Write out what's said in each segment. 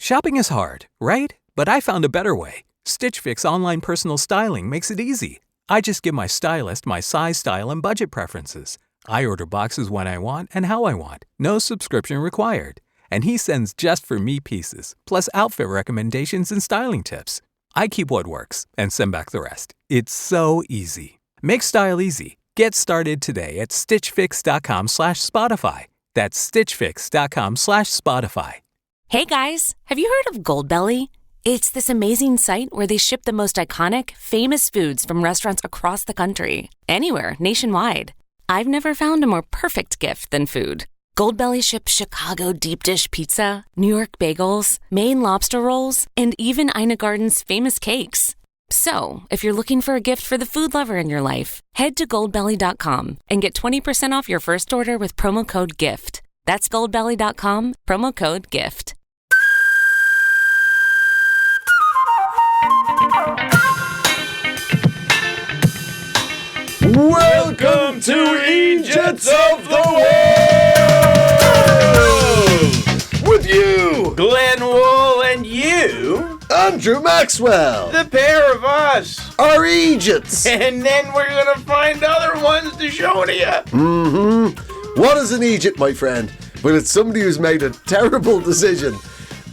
Shopping is hard, right? But I found a better way. Stitch Fix online personal styling makes it easy. I just give my stylist my size, style, and budget preferences. I order boxes when I want and how I want. No subscription required. And he sends just for me pieces, plus outfit recommendations and styling tips. I keep what works and send back the rest. It's so easy. Make style easy. Get started today at stitchfix.com/Spotify. That's stitchfix.com/Spotify. Hey guys, have you heard of Goldbelly? It's this amazing site where they ship the most iconic, famous foods from restaurants across the country, anywhere, nationwide. I've never found a more perfect gift than food. Goldbelly ships Chicago deep dish pizza, New York bagels, Maine lobster rolls, and even Ina Garden's famous cakes. So, if you're looking for a gift for the food lover in your life, head to goldbelly.com and get 20% off your first order with promo code GIFT. That's goldbelly.com, promo code GIFT. Welcome to Eejits of the World! With you, Glenn Wool, and you, Andrew Maxwell, the pair of us, are Eejits. And then we're gonna find other ones to show to you. What is an Eejit, my friend? Well, it's somebody who's made a terrible decision.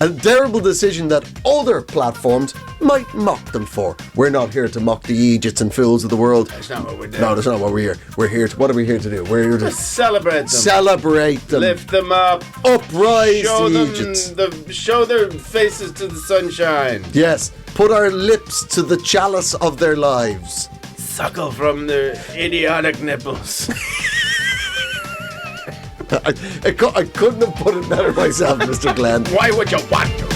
A terrible decision that other platforms might mock them for. We're not here to mock the Eejits and fools of the world. That's not what we're doing. No, that's not what we're here. We're here to, what are we here to do? We're here to Celebrate them. Celebrate them. Lift them up. Uprise Show the them Eejits. show their faces to the sunshine. Yes, put our lips to the chalice of their lives. Suckle from their idiotic nipples. I couldn't have put it better myself, Mr. Glenn. Why would you want to?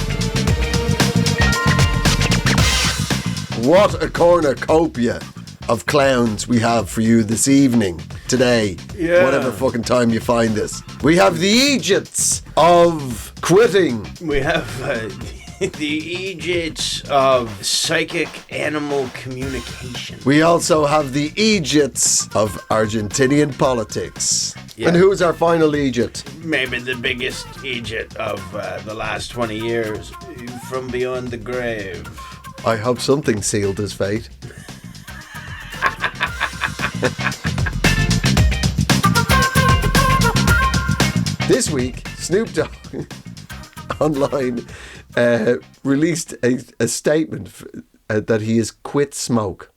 What a cornucopia of clowns we have for you this evening, today, whatever fucking time you find this. We have the Eejits of quitting. We have the Eejits of psychic animal communication. We also have the Eejits of Argentinian politics. Yeah. And who's our final Eejit? Maybe the biggest Eejit of the last 20 years, from beyond the grave. I hope something sealed his fate. This week, Snoop Dogg online released a statement that he has quit smoke.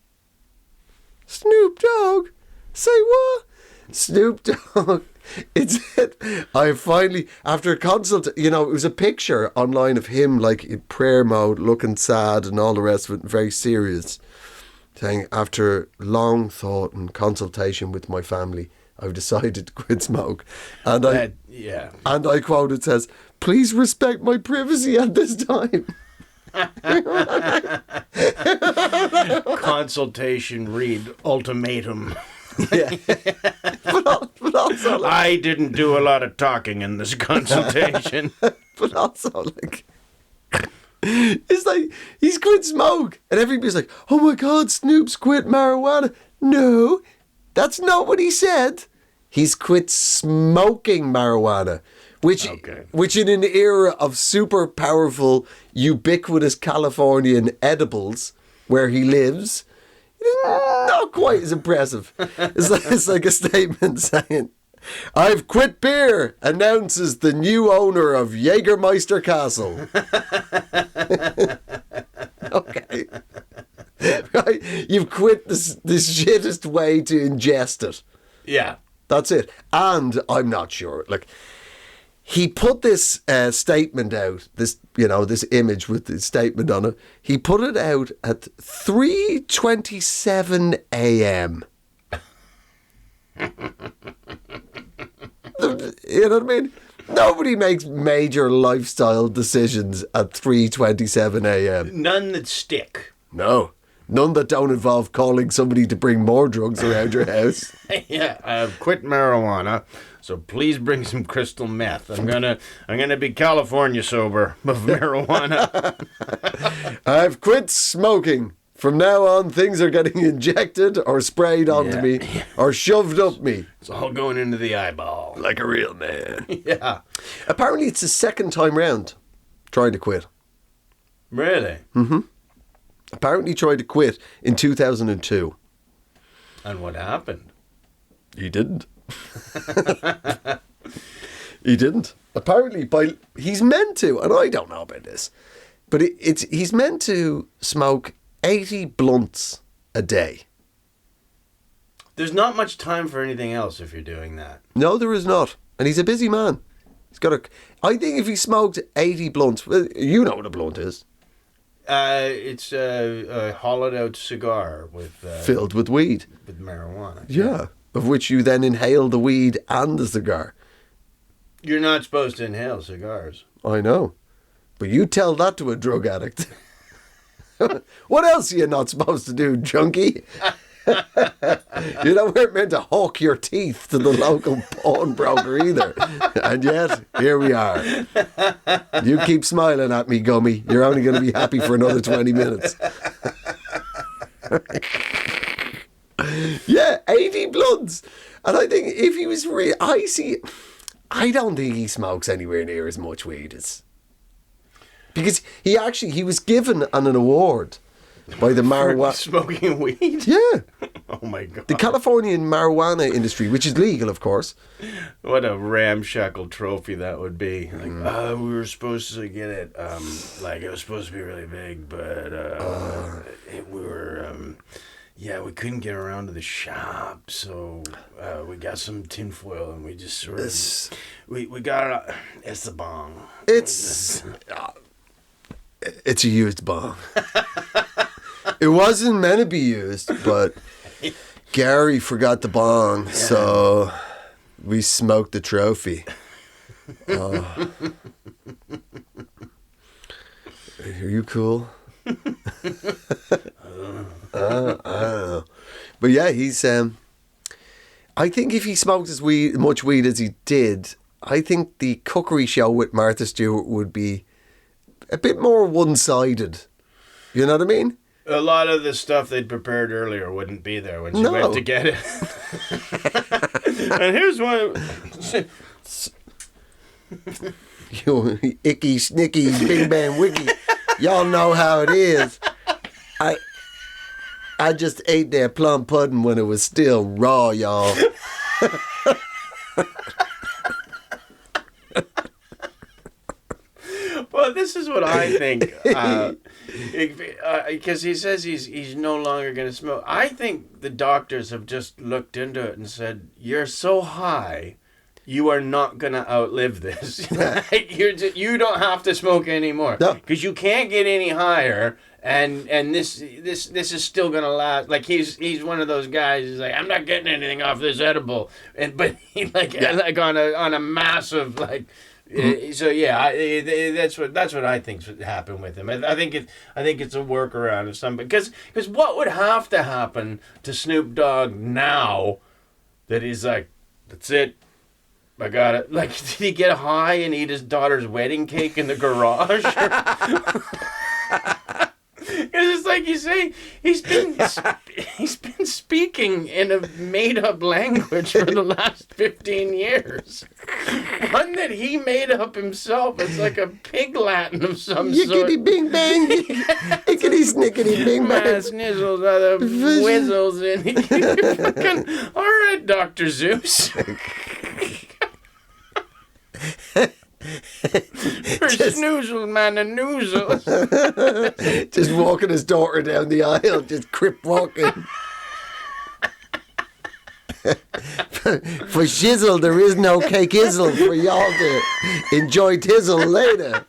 Snoop Dogg? Say what? Snoop Dogg. I finally, after a consult, it was a picture online of him like in prayer mode, looking sad and all the rest of it, very serious, saying, after long thought and consultation with my family, I've decided to quit smoke. And I quote, it says, "Please respect my privacy at this time." Consultation read ultimatum. Yeah. but also like, I didn't do a lot of talking in this consultation. But also like, it's like he's quit smoke and everybody's like, oh my god, Snoop's quit marijuana. No, that's not what he said. He's quit smoking marijuana, which in an era of super powerful ubiquitous Californian edibles where he lives, not quite as impressive. It's like a statement saying, "I've quit beer," announces the new owner of Jägermeister Castle. Okay. Right? You've quit this shittest way to ingest it. Yeah. That's it. And I'm not sure. Like, he put this statement out, this image with the statement on it. He put it out at 3:27 a.m. You know what I mean? Nobody makes major lifestyle decisions at 3:27 a.m. None that stick. No. None that don't involve calling somebody to bring more drugs around your house. Yeah, I've quit marijuana, so please bring some crystal meth. I'm gonna be California sober of marijuana. I've quit smoking. From now on, things are getting injected or sprayed onto me or shoved up me. It's all going into the eyeball. Like a real man. Yeah. Apparently it's his second time round trying to quit. Really? Apparently tried to quit in 2002. And what happened? He didn't. He didn't. Apparently, he's meant to, and I don't know about this, but he's meant to smoke 80 blunts a day. There's not much time for anything else if you're doing that. No, there is not. And he's a busy man. I think if he smoked 80 blunts, well, you know what a blunt is. It's a hollowed out cigar with Filled with weed. with marijuana. Yeah. Of which you then inhale the weed and the cigar. You're not supposed to inhale cigars. I know. But you tell that to a drug addict. What else are you not supposed to do, junkie? You weren't meant to hawk your teeth to the local pawnbroker either. And yet, here we are. You keep smiling at me, Gummy. You're only going to be happy for another 20 minutes. Yeah, 80 blunts. And I think if he was I don't think he smokes anywhere near as much weed as... Because he was given an award by the marijuana... Smoking weed? Yeah. Oh my God. The Californian marijuana industry, which is legal, of course. What a ramshackle trophy that would be. Like, we were supposed to get it, like, it was supposed to be really big, but we were... we couldn't get around to the shop, so we got some tinfoil and we just sort of... We got it. It's the bong. It's a used bong. It wasn't meant to be used, but Gary forgot the bong, so we smoked the trophy. Are you cool? I don't know. But yeah, he's... I think if he smoked as much weed as he did, I think the cookery show with Martha Stewart would be a bit more one-sided. You know what I mean? A lot of the stuff they'd prepared earlier wouldn't be there when she went to get it. And here's one. You icky, snicky, bing bang wiki. Y'all know how it is. I just ate that plum pudding when it was still raw, y'all. Well, this is what I think. Because he says he's no longer going to smoke. I think the doctors have just looked into it and said, you're so high, you are not going to outlive this. You don't have to smoke anymore. Because you can't get any higher. And this is still gonna last. Like he's one of those guys. He's like, I'm not getting anything off this edible. But he like on a massive like. So yeah, that's what I think should happen with him. I think it's a workaround of some because what would have to happen to Snoop Dogg now that he's like, that's it. I got it. Like, did he get high and eat his daughter's wedding cake in the garage? Because it's like you say, he's been speaking in a made-up language for the last 15 years. One that he made up himself. It's like a pig Latin of some sort. Yickety bing bang, yickety snickety bing bang. Snizzles, other whizzles, and all right, Dr. Zeus. Snoozle, man, a noozle. Just walking his daughter down the aisle, just crip walking. For shizzle, there is no cake izzle for y'all to enjoy tizzle later.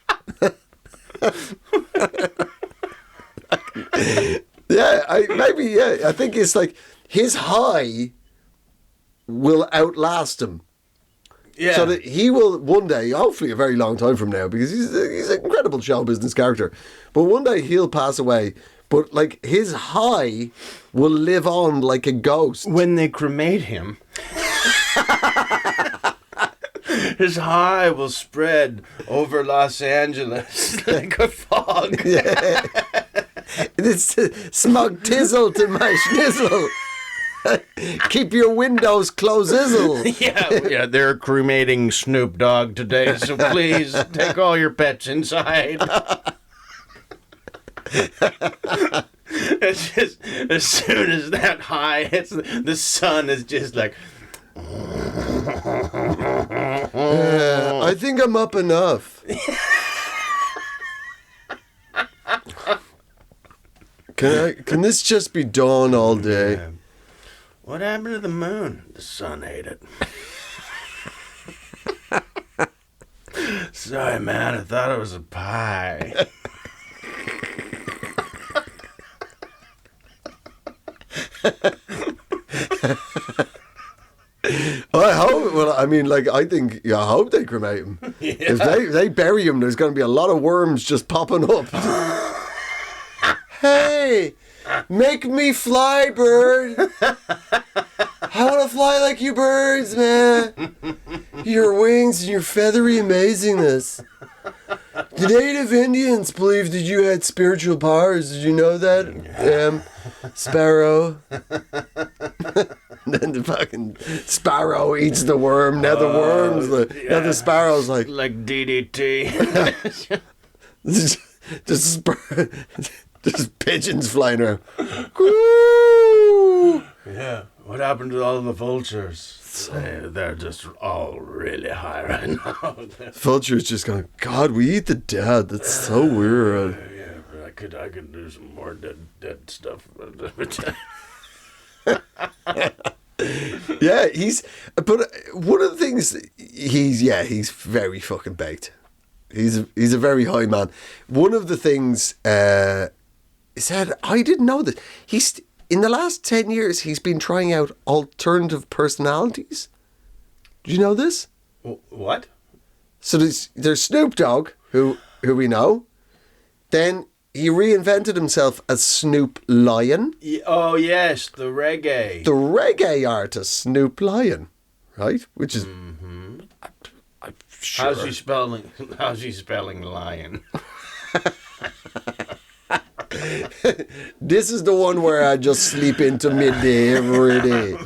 I think it's like his high will outlast him. Yeah. So that he will one day, hopefully a very long time from now, because he's an incredible show business character, but one day he'll pass away. But like his high will live on like a ghost. When they cremate him, his high will spread over Los Angeles like a fog. Yeah. It's smug tizzle to my schnizzle. Keep your windows closed, Izzle. Yeah, they're cremating Snoop Dogg today, so please take all your pets inside. It's just, as soon as that high hits, the sun is just like... I think I'm up enough. Can this just be dawn all day? Yeah. What happened to the moon? The sun ate it. Sorry, man. I thought it was a pie. I hope. Well, I mean, like, I hope they cremate him. Yeah. If they bury him, there's going to be a lot of worms just popping up. Hey, make me fly, bird. I want to fly like you birds, man. Your wings and your feathery amazingness. The native Indians believed that you had spiritual powers. Did you know that, Sparrow? Then the fucking sparrow eats the worm. Now the worm's now the sparrow's like DDT. just pigeons flying around. Yeah. What happened to all the vultures? They're just all really high right now. Vulture's just going, God, we eat the dead. That's so weird. Yeah, but I could do some more dead stuff. Yeah, but one of the things, he's very fucking baked. He's a very high man. One of the things, he said, I didn't know that. In the last 10 years, he's been trying out alternative personalities. Do you know this? What? So there's Snoop Dogg, who we know. Then he reinvented himself as Snoop Lion. Oh, yes, the reggae. The reggae artist, Snoop Lion, right? Which is... Mm-hmm. I'm sure. How's he spelling lion? This is the one where I just sleep into midday every day.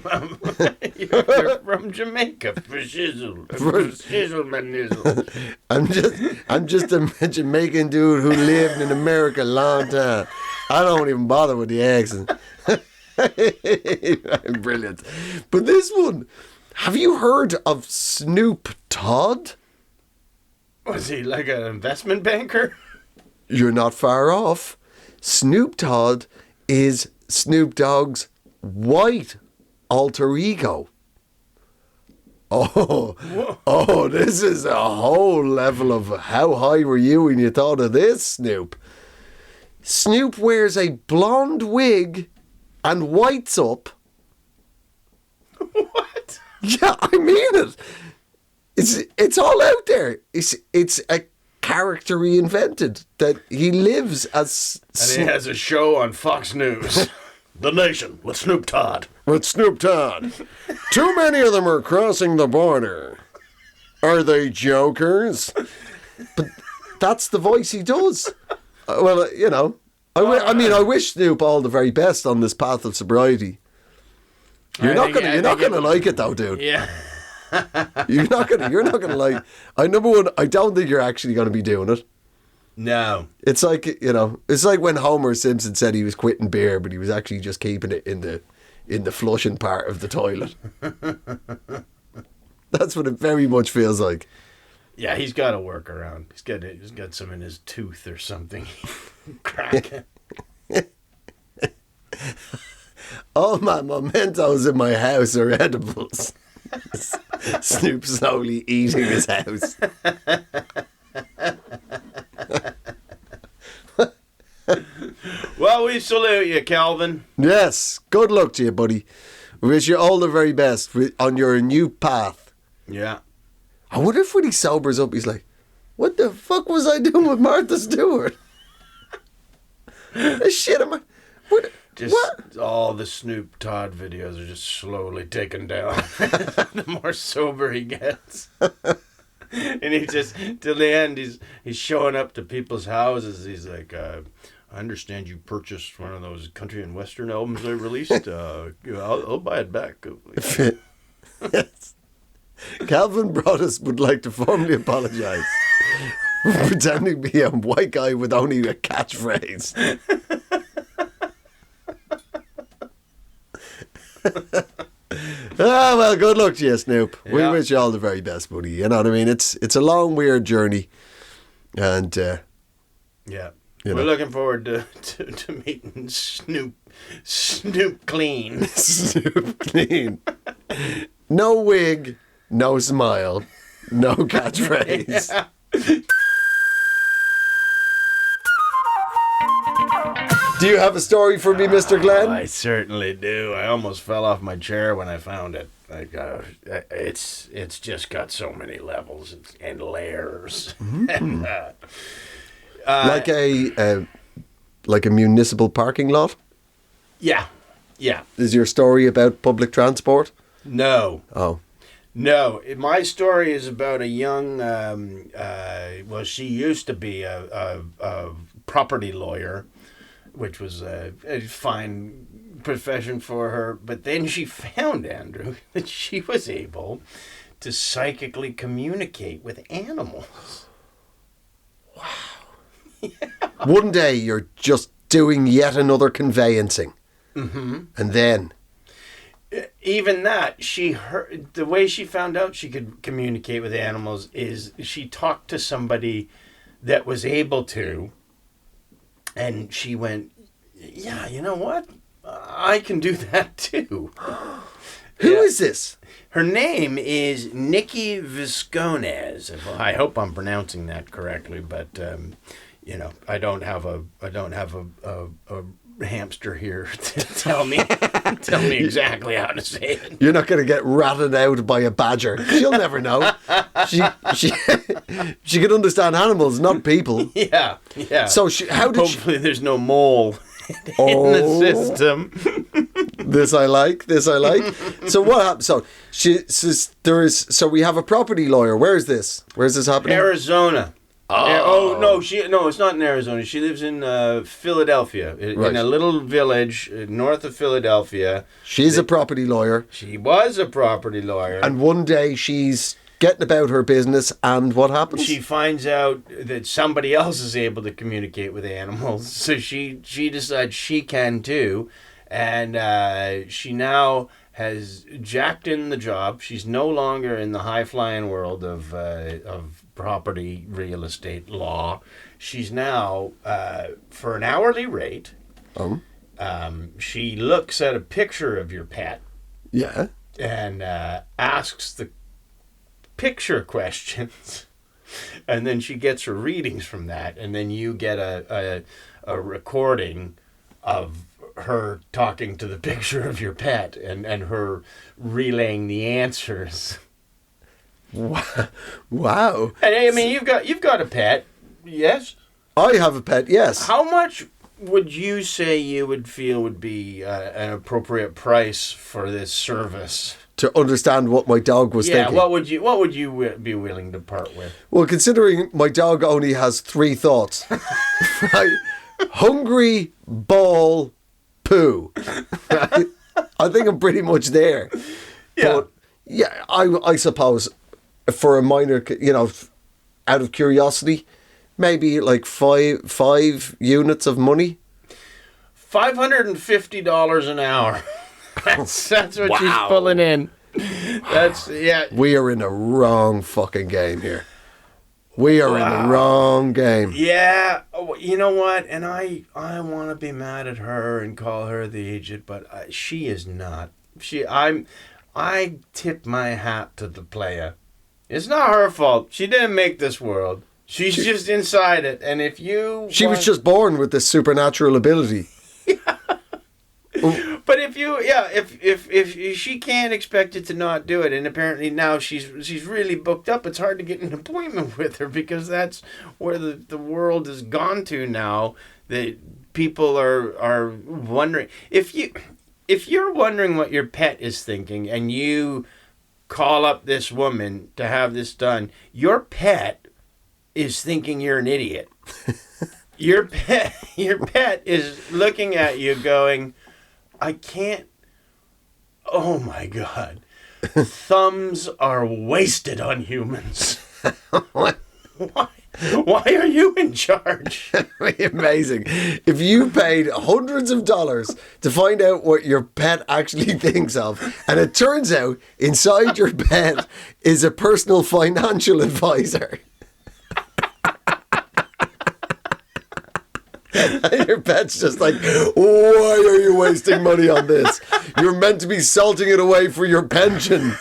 You're from Jamaica for shizzle. For shizzle and nizzle. I'm just a Jamaican dude who lived in America a long time. I don't even bother with the accent. Brilliant. But this one, have you heard of Snoop Todd? Was he like an investment banker? You're not far off. Snoop Todd is Snoop Dogg's white alter ego. Oh, this is a whole level of how high were you when you thought of this, Snoop? Snoop wears a blonde wig and whites up. What? Yeah, I mean it. It's all out there. It's a character he invented that he lives as. And he has a show on Fox News. The Nation with Snoop Todd. With Snoop Todd. Too many of them are crossing the border. Are they jokers? But that's the voice he does. Well, you know, I wish Snoop all the very best on this path of sobriety. You're not gonna like it though, dude. Yeah. You're not gonna like. Number one, I don't think you're actually gonna be doing it. No. It's like, you know, it's like when Homer Simpson said he was quitting beer, but he was actually just keeping it in the flushing part of the toilet. That's what it very much feels like. Yeah, he's got to work around. He's got some in his tooth or something. Crack. All my mementos in my house are edibles. Snoop slowly eating his house. Well, we salute you, Calvin. Yes, good luck to you, buddy. We wish you all the very best on your new path. Yeah. I wonder if when he sobers up, he's like, what the fuck was I doing with Martha Stewart? Shit, am I... What? All the Snoop Todd videos are just slowly taken down. The more sober he gets. And he just, till the end, he's showing up to people's houses. He's like, I understand you purchased one of those country and western albums I released. I'll buy it back. Yes. Calvin Broadus would like to formally apologise for pretending to be a white guy with only a catchphrase. Well, good luck to you, Snoop. Yeah. We wish you all the very best, buddy. You know what I mean? It's a long, weird journey. And, Yeah. You We're know. looking forward to meeting Snoop Clean. Snoop clean. No wig, no smile, no catchphrase. Yeah. Do you have a story for me, Mr. Glenn? I certainly do. I almost fell off my chair when I found it. It's just got so many levels and layers. Like a municipal parking lot? Yeah. Is your story about public transport? No. Oh. No, my story is about a young, she used to be a property lawyer, which was a fine profession for her. But then she found, Andrew, that she was able to psychically communicate with animals. One day you're just doing yet another conveyancing. Mm-hmm. And then... Even that, the way she found out she could communicate with animals is she talked to somebody that was able to, and she went, yeah, you know what? I can do that too. Who is this? Her name is Nikki Viscones. I hope I'm pronouncing that correctly, but I don't have a hamster here to tell me exactly how to say it. You're not going to get ratted out by a badger. She'll never know. She can understand animals, not people. Yeah. So how did she... Hopefully there's no mole in the system. This I like. So what happened? So so we have a property lawyer. Where is this? Where is this happening? Arizona. No, it's not in Arizona. She lives in Philadelphia, Right. in a little village north of Philadelphia. She's a property lawyer. She was a property lawyer. And one day she's getting about her business, and what happens? She finds out that somebody else is able to communicate with animals, so she decides she can too, and she now has jacked in the job. She's no longer in the high-flying world of property real estate law. She's now, for an hourly rate, she looks at a picture of your pet Yeah. and asks the picture questions, and then she gets her readings from that, and then you get a recording of her talking to the picture of your pet and her relaying the answers. Wow. And I mean, you've got a pet, yes? I have a pet, yes. How much would you say you would feel would be an appropriate price for this service? To understand what my dog was thinking. What would you be willing to part with? Well, considering my dog only has 3 thoughts. Right? Hungry, ball, poo. Right? I think I'm pretty much there. Yeah. But, yeah, I suppose for a minor, out of curiosity, maybe like five units of money. $550 an hour. That's what she's Wow. pulling in. We are in the wrong fucking game here. We are in the wrong game. Yeah, you know what? And I want to be mad at her and call her the Eejit, but she is not. I tip my hat to the player. It's not her fault. She didn't make this world. She's just inside it. And if you... She was just born with this supernatural ability. But if she can't expect you to not do it, and apparently now she's really booked up, it's hard to get an appointment with her because that's where the world has gone to now. That people are wondering if you're wondering what your pet is thinking, and you call up this woman to have this done, your pet is thinking you're an idiot. Your pet is looking at you going, I can't. Oh my God. Thumbs are wasted on humans. What? Why are you in charge? Amazing. If you paid hundreds of dollars to find out what your pet actually thinks of, and it turns out inside your pet is a personal financial advisor. And your pet's just like, why are you wasting money on this? You're meant to be salting it away for your pension.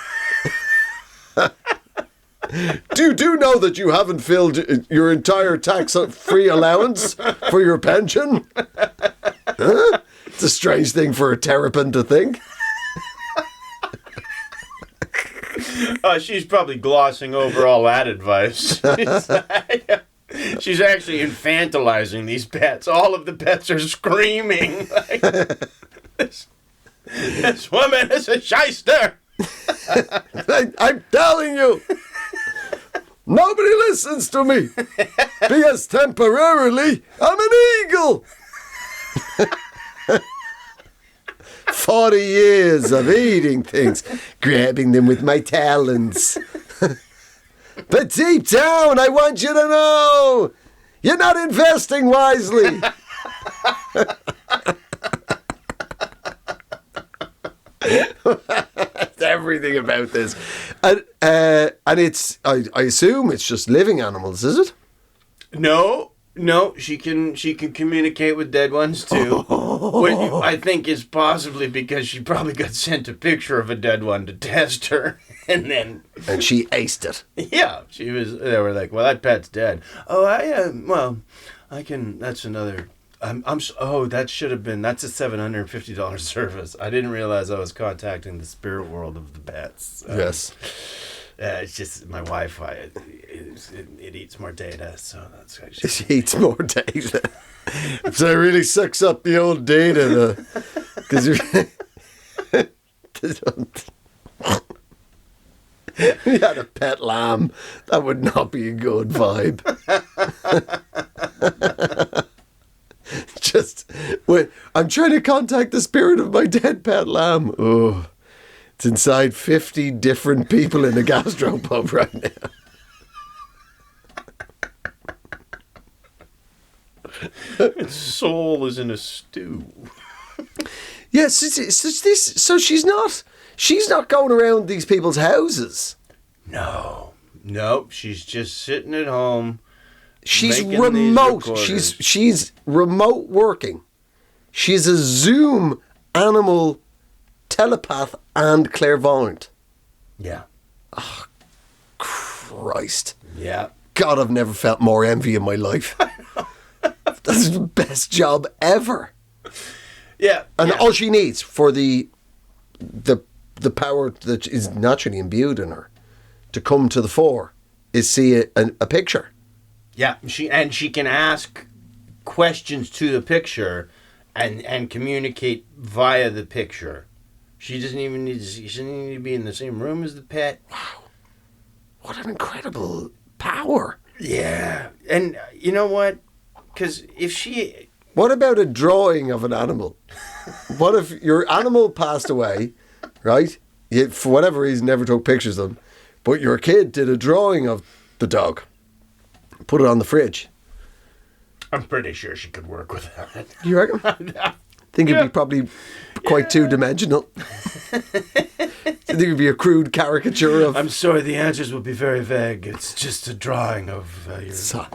Do you know that you haven't filled your entire tax-free allowance for your pension? Huh? It's a strange thing for a terrapin to think. She's probably glossing over all that advice. She's actually infantilizing these pets. All of the pets are screaming. Like, this woman is a shyster. I'm telling you. Nobody listens to me because temporarily I'm an eagle. 40 years of eating things, grabbing them with my talons. But deep down, I want you to know you're not investing wisely. Everything about this, and it's I assume it's just living animals, is it? No, she can communicate with dead ones too. Which I think is possibly because she probably got sent a picture of a dead one to test her, and she aced it. Yeah, she was. They were like, "Well, that pet's dead." Oh, I can. That's another. That should have been. That's a $750 service. I didn't realize I was contacting the spirit world of the pets. Yes. It's just my Wi-Fi. It eats more data, so that's actually. It eats more data. So it really sucks up the old data, because you had a pet lamb. That would not be a good vibe. Just when I'm trying to contact the spirit of my dead pet lamb. Oh, it's inside 50 different people in a gastropub right now. Its soul is in a stew. Yes, so she's not going around these people's houses. No, she's just sitting at home. She's remote. She's remote working. She's a Zoom animal telepath and clairvoyant. Yeah. Oh, Christ. Yeah. God, I've never felt more envy in my life. That's the best job ever. Yeah. And all she needs for the power that is naturally imbued in her to come to the fore is see a picture. Yeah, she can ask questions to the picture and communicate via the picture. She doesn't even need to be in the same room as the pet. Wow. What an incredible power. Yeah. And you know what? Because if she... What about a drawing of an animal? What if your animal passed away, right? You, for whatever reason, never took pictures of them, but your kid did a drawing of the dog, put it on the fridge. I'm pretty sure she could work with that. You reckon? I think it'd be probably quite two-dimensional. I think it'd be a crude caricature of... I'm sorry, the answers will be very vague. It's just a drawing of your... son.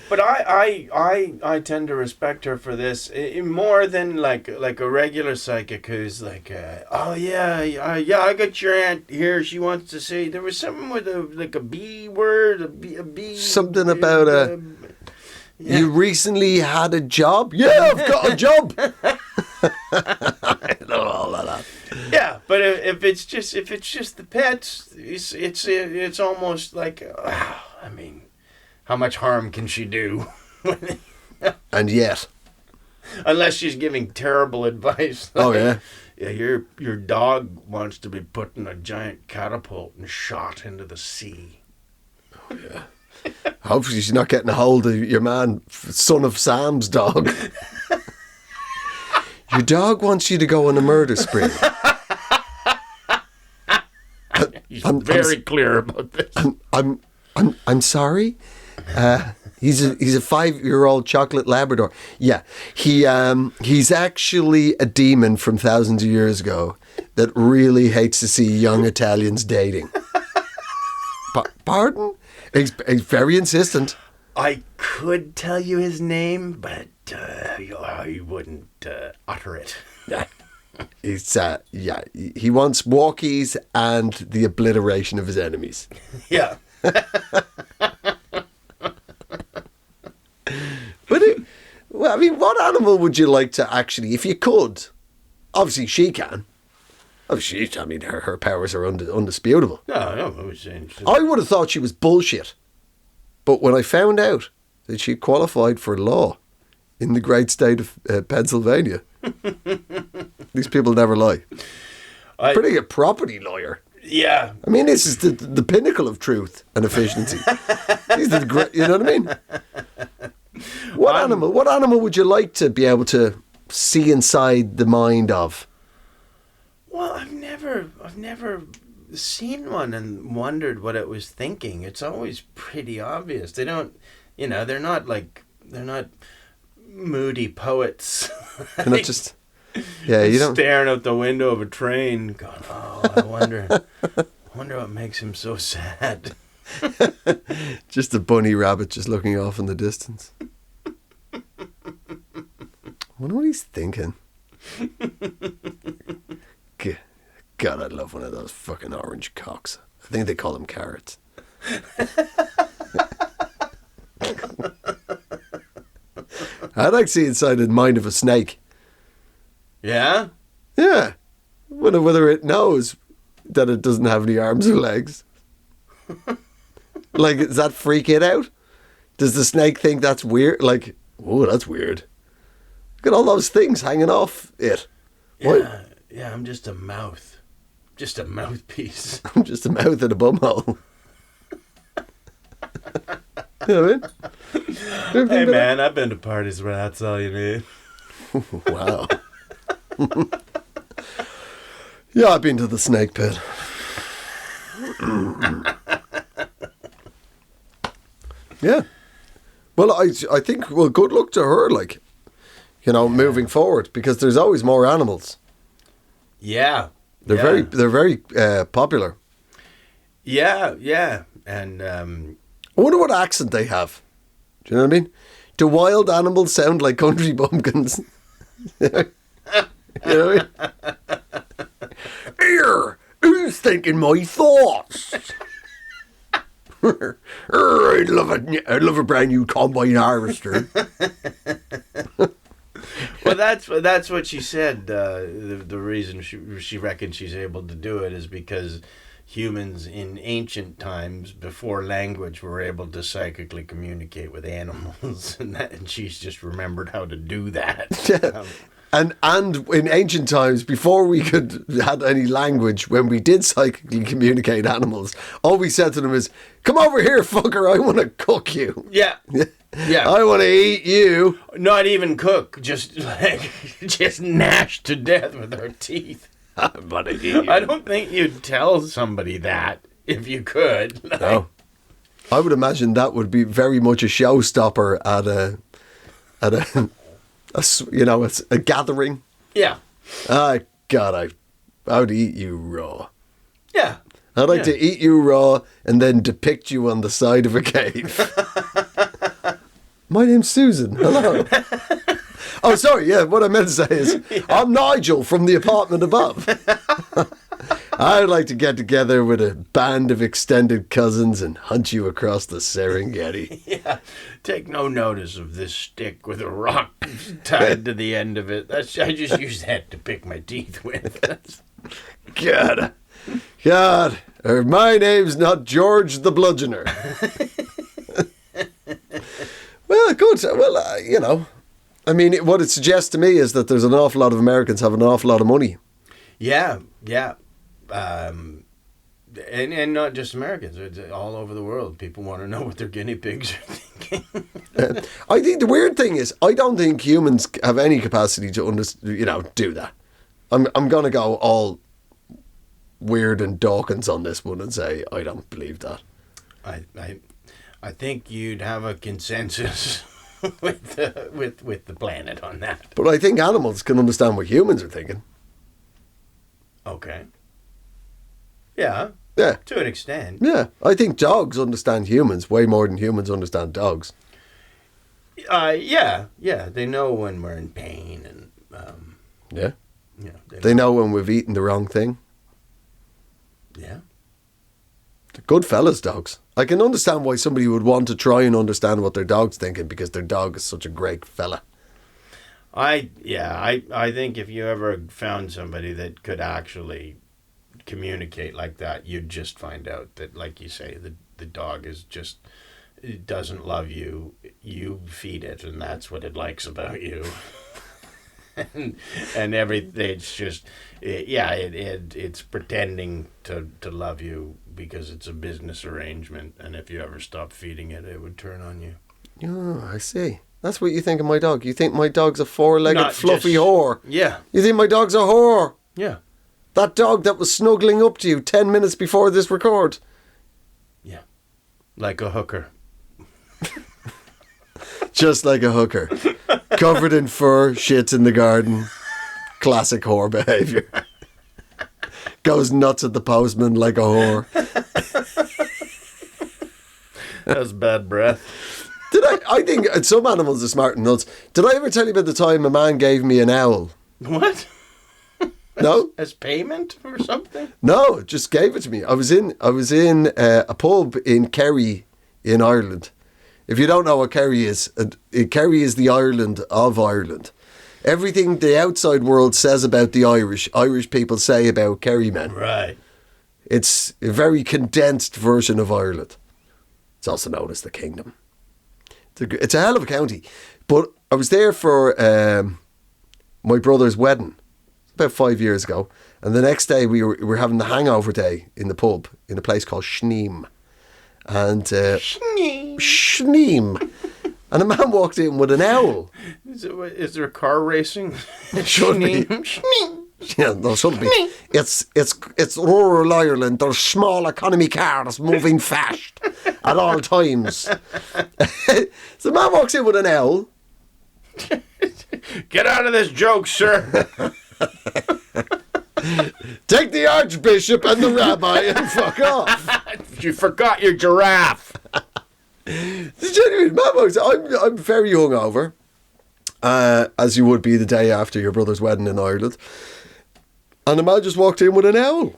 But I tend to respect her for this more than like a regular psychic who's like, I got your aunt here. She wants to say there was something with a B word, a B. Something about a. Yeah. You recently had a job? Yeah, I've got a job. I know all of that. Yeah, but if it's just the pets, it's almost like, I mean. How much harm can she do? And yet. Unless she's giving terrible advice. Oh, yeah? Yeah, your dog wants to be put in a giant catapult and shot into the sea. Oh, yeah. Hopefully she's not getting a hold of your man, son of Sam's dog. Your dog wants you to go on a murder spree. He's very clear about this. I'm sorry. He's a 5-year-old chocolate Labrador. Yeah, he's actually a demon from thousands of years ago that really hates to see young Italians dating. Pardon? He's very insistent. I could tell you his name, but I wouldn't utter it. It's he wants walkies and the obliteration of his enemies. Yeah. But I mean, what animal would you like to actually, if you could? Obviously, she can. Oh, I mean, her powers are undisputable. No, I was saying. I would have thought she was bullshit, but when I found out that she qualified for law in the great state of Pennsylvania, these people never lie. Pretty a property lawyer. Yeah. I mean, this is the pinnacle of truth and efficiency. These are the great, you know what I mean? What animal would you like to be able to see inside the mind of? Well, I've never seen one and wondered what it was thinking. It's always pretty obvious. They don't, they're not moody poets. They're not just, you don't staring out the window of a train, going, "Oh, I wonder what makes him so sad." Just a bunny rabbit just looking off in the distance. I wonder what he's thinking. God, I'd love one of those fucking orange cocks. I think they call them carrots. I'd like to see inside the mind of a snake. Yeah? Yeah. Whether it knows that it doesn't have any arms or legs. Like, does that freak it out? Does the snake think that's weird? Like, oh, that's weird. Look at all those things hanging off it. Yeah, yeah, I'm just a mouth. Just a mouthpiece. I'm just a mouth in a bumhole. You know what I mean? Hey, man, I've been to parties where that's all you need. Wow. Yeah, I've been to the snake pit. Yeah. Well, I think, good luck to her, like, moving forward, because there's always more animals. Yeah. They're very popular. Yeah. And I wonder what accent they have. Do you know what I mean? Do wild animals sound like country bumpkins? You know what I mean? Here, who's thinking my thoughts? I'd love a brand new combine harvester. Well, that's what she said. The reason she reckons she's able to do it is because humans in ancient times, before language, were able to psychically communicate with animals, and she's just remembered how to do that. And in ancient times, before we could had any language, when we did psychically communicate animals, all we said to them is, "Come over here, fucker! I want to cook you." Yeah. I want to eat you. Not even cook, just gnash to death with her teeth. I'm gonna eat you. I don't think you'd tell somebody that if you could. No. I would imagine that would be very much a showstopper at a gathering. Yeah. God, I would eat you raw. Yeah. I'd like to eat you raw and then depict you on the side of a cave. My name's Susan. Hello. Oh, sorry. Yeah, what I meant to say is, I'm Nigel from the apartment above. I'd like to get together with a band of extended cousins and hunt you across the Serengeti. Yeah. Take no notice of this stick with a rock tied to the end of it. I just use that to pick my teeth with. God. My name's not George the Bludgeoner. Well, good. Well, I mean, what it suggests to me is that there's an awful lot of Americans have an awful lot of money. Yeah. And not just Americans, it's all over the world. People want to know what their guinea pigs are thinking. I think the weird thing is, I don't think humans have any capacity to do that. I'm gonna go all weird and Dawkins on this one and say I don't believe that. I think you'd have a consensus with the planet on that. But I think animals can understand what humans are thinking. Okay. Yeah. Yeah. To an extent. Yeah. I think dogs understand humans way more than humans understand dogs. Yeah. They know when we're in pain and yeah. Yeah. They know when we've eaten the wrong thing. Yeah. They're good fellas, dogs. I can understand why somebody would want to try and understand what their dog's thinking because their dog is such a great fella. I think if you ever found somebody that could actually communicate like that, you'd just find out that, like you say, the dog is just, it doesn't love you. You feed it, and that's what it likes about you. and everything, it's just, it's pretending to love you because it's a business arrangement, and if you ever stop feeding it, it would turn on you. Oh, I see. That's what you think of my dog. You think my dog's a four-legged Not fluffy just- whore. Yeah. You think my dog's a whore. Yeah. That dog that was snuggling up to you 10 minutes before this record. Yeah. Like a hooker. Just like a hooker. Covered in fur, shits in the garden. Classic whore behaviour. Goes nuts at the postman like a whore. That was bad breath. I think some animals are smart and nuts. Did I ever tell you about the time a man gave me an owl? What? No? As payment or something? No, just gave it to me. I was in a pub in Kerry in Ireland. If you don't know what Kerry is the Ireland of Ireland. Everything the outside world says about the Irish people say about Kerry men. Right. It's a very condensed version of Ireland. It's also known as the Kingdom. It's a hell of a county. But I was there for my brother's wedding about 5 years ago. And the next day we were having the hangover day in the pub in a place called Schneem. And Schneem. And a man walked in with an owl. Is there a car racing? Should be. Yeah, there should be. It's rural Ireland. There's small economy cars moving fast at all times. So the man walks in with an owl. Get out of this joke, sir. Take the Archbishop and the Rabbi and fuck off. You forgot your giraffe. The genuine man walks in. I'm very hungover, as you would be the day after your brother's wedding in Ireland. And the man just walked in with an owl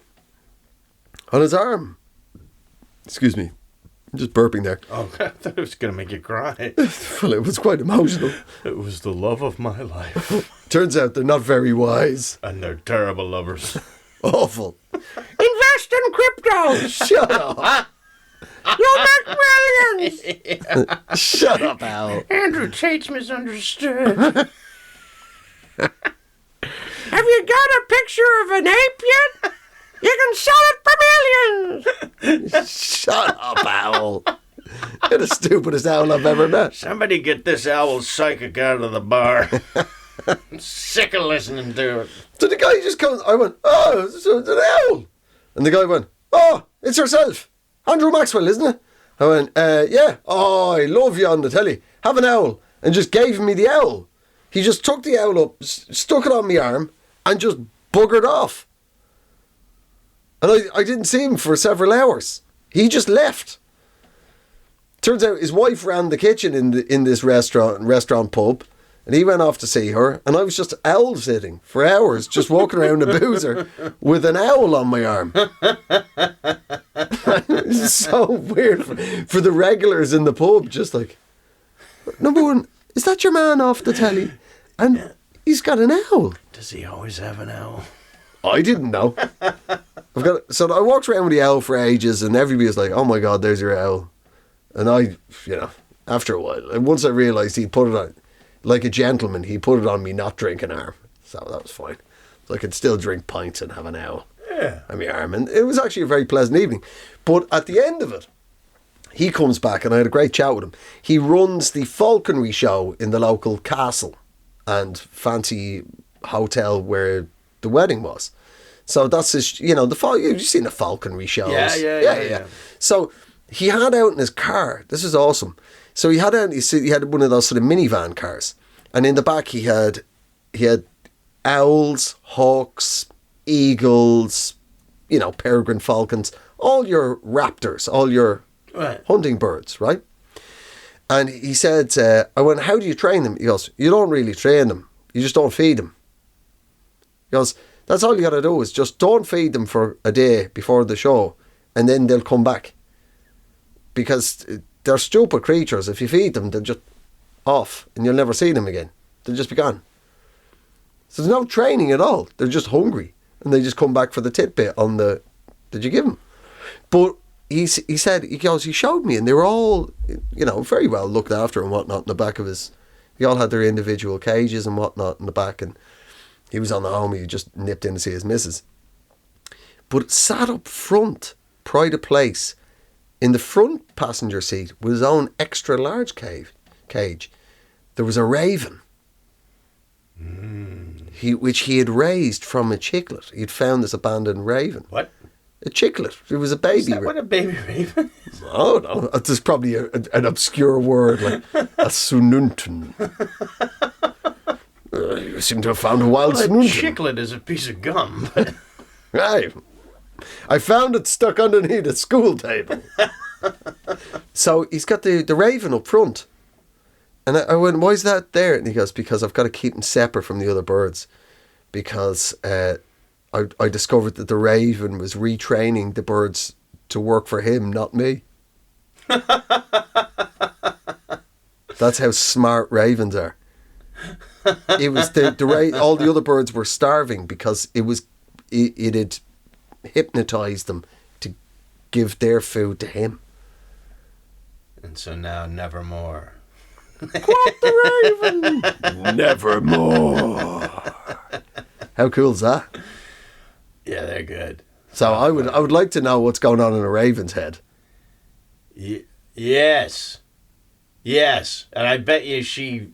on his arm. Excuse me. I'm just burping there. Oh, I thought it was going to make you cry. Well, it was quite emotional. It was the love of my life. Turns out they're not very wise. And they're terrible lovers. Awful. Invest in crypto. Shut up. You'll make millions. Shut up, Al. Andrew Tate's misunderstood. Have you got a picture of an ape yet? You can sell it for millions. Shut up, Owl. You're the stupidest owl I've ever met. Somebody get this owl psychic out of the bar. I'm sick of listening to it. So the guy just comes, I went, oh, it's an owl. And the guy went, oh, it's yourself. Andrew Maxwell, isn't it? I went, yeah. Oh, I love you on the telly. Have an owl. And just gave me the owl. He just took the owl up, stuck it on my arm, and just buggered off. And I didn't see him for several hours. He just left. Turns out his wife ran the kitchen in this restaurant pub, and he went off to see her, and I was just owl sitting for hours, just walking around a boozer with an owl on my arm. It's so weird for the regulars in the pub, just like, number one, is that your man off the telly? And he's got an owl. Does he always have an owl? I didn't know. So I walked around with the owl for ages, and everybody was like, oh my God, there's your owl. And I, after a while, and once I realised he put it on, like a gentleman, he put it on me not drinking arm. So that was fine. So I could still drink pints and have an owl. Yeah. on my arm. And it was actually a very pleasant evening. But at the end of it, he comes back, and I had a great chat with him. He runs the falconry show in the local castle and fancy hotel where the wedding was. So that's his, you've seen the falconry shows. Yeah. So he had out in his car, this is awesome. So he had one of those sort of minivan cars. And in the back he had owls, hawks, eagles, peregrine falcons, all your raptors, all your hunting birds, right? And he said, I went, how do you train them? He goes, you don't really train them. You just don't feed them. He goes, that's all you got to do is just don't feed them for a day before the show, and then they'll come back. Because they're stupid creatures. If you feed them, they're just off, and you'll never see them again. They'll just be gone. So there's no training at all. They're just hungry, and they just come back for the tidbit on the, did you give them? But he said, he showed me, and they were all, very well looked after and whatnot in the back of his, they all had their individual cages and whatnot in the back, and he was on the home, he just nipped in to see his missus. But it sat up front, pride of place, in the front passenger seat with his own extra large cage. There was a raven, which he had raised from a chicklet. He'd found this abandoned raven. What? A chicklet. It was a baby. Is that what a baby raven is? Oh, no. There's probably an obscure word like a sununtun. You seem to have found a wild sununtun. A chicklet is a piece of gum. Right. I found it stuck underneath a school table. So he's got the raven up front. And I went, why is that there? And he goes, because I've got to keep them separate from the other birds. Because I discovered that the raven was retraining the birds to work for him, not me. That's how smart ravens are. It was all the other birds were starving because it had hypnotized them to give their food to him. And so now nevermore. Quote the raven. Nevermore. How cool is that? Yeah, they're good. So I would like to know what's going on in a raven's head. Yes. And I bet you she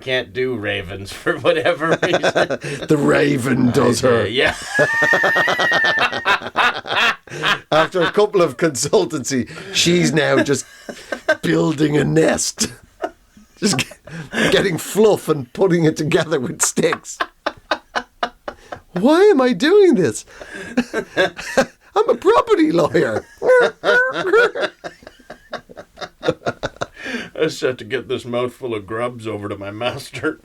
can't do ravens for whatever reason. The raven does her. Yeah. After a couple of consultancy, she's now just building a nest. Just getting fluff and putting it together with sticks. Why am I doing this? I'm a property lawyer. I just have to get this mouthful of grubs over to my master.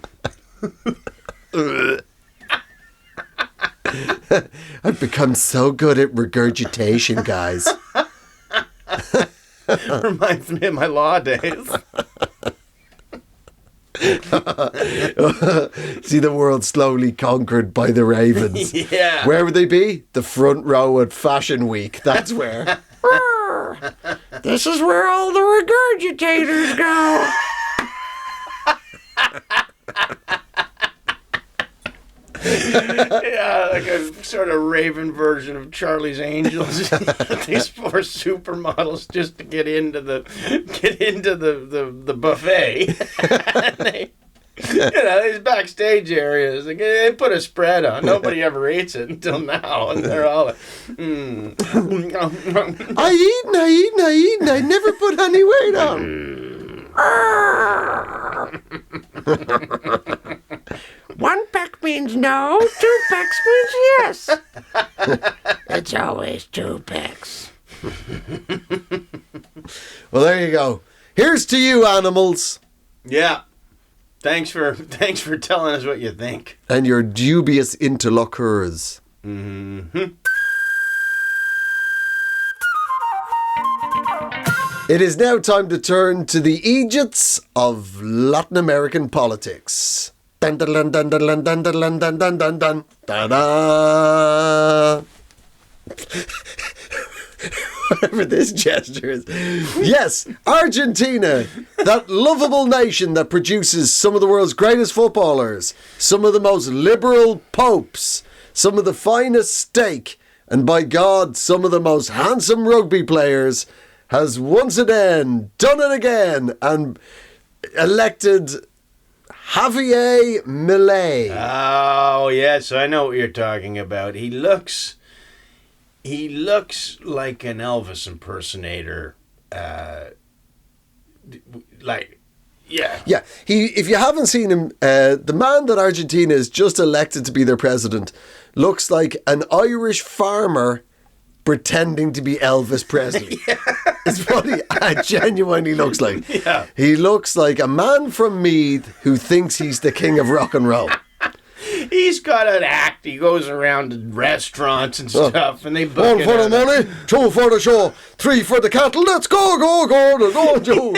I've become so good at regurgitation, guys. Reminds me of my law days. See the world slowly conquered by the ravens. Yeah. Where would they be? The front row at Fashion Week. That's where. This is where all the regurgitators go. Yeah, like a sort of raven version of Charlie's Angels. These poor supermodels just to get into the buffet. And they, these backstage areas, like, they put a spread on. Nobody ever eats it until now, and they're all like, I eat. I never put any weight on. 1 peck means no, 2 pecks means yes. It's always 2 pecks. Well, there you go. Here's to you, animals. yeah. Thanks for telling us what you think. And your dubious interlocutors. Mm-hmm. It is now time to turn to the Eejits of Latin American politics. Dun dun dun dun dun dun dun dun dun dun dun dun dun dun. Whatever this gesture is. Yes, Argentina, that lovable nation that produces some of the world's greatest footballers, some of the most liberal popes, some of the finest steak, And by God, some of the most handsome rugby players has once again done it again and elected Javier Milei. Oh, yes, I know what you're talking about. He looks like an Elvis impersonator. Yeah. If you haven't seen him, the man that Argentina has just elected to be their president looks like an Irish farmer pretending to be Elvis Presley. It's what he genuinely looks like. Yeah. He looks like a man from Meath who thinks he's the king of rock and roll. He's got an act. He goes around to restaurants and stuff, and they book One it for the out. money, two for the show, three for the cattle. Let's go, Joe.